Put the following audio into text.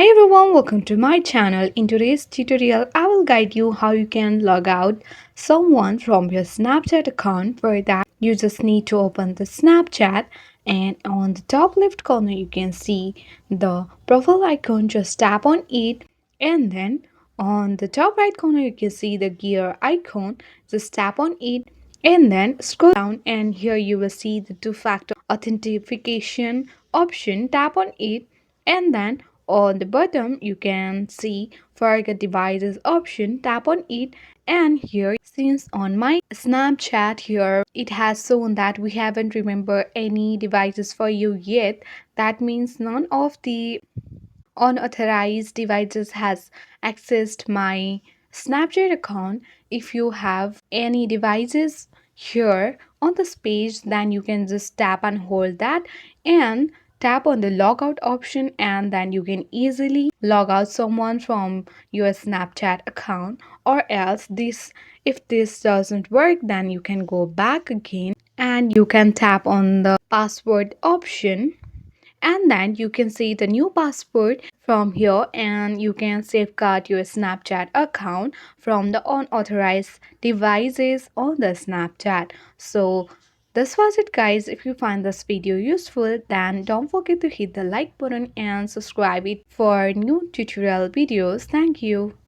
Hi everyone, welcome to my channel. In today's tutorial, I will guide you how you can log out someone from your Snapchat account. For that, you just need to open the Snapchat, and on the top left corner you can see the profile icon. Just tap on it, and then on the top right corner you can see the gear icon. Just tap on it, and then scroll down, and here you will see the two-factor authentication option. Tap on it, and then on the bottom you can see forget devices option. Tap on it, and here, since on my Snapchat here it has shown that we haven't remembered any devices for you yet, that means none of the unauthorized devices has accessed my Snapchat account. If you have any devices here on this page, then you can just tap and hold that and tap on the logout option, and then you can easily log out someone from your Snapchat account. Or else this, if this doesn't work, then you can go back again and you can tap on the password option, and then you can see the new password from here, and you can safeguard your Snapchat account from the unauthorized devices on the Snapchat. So this was it guys. If you find this video useful, then don't forget to hit the like button and subscribe it for new tutorial videos. Thank you.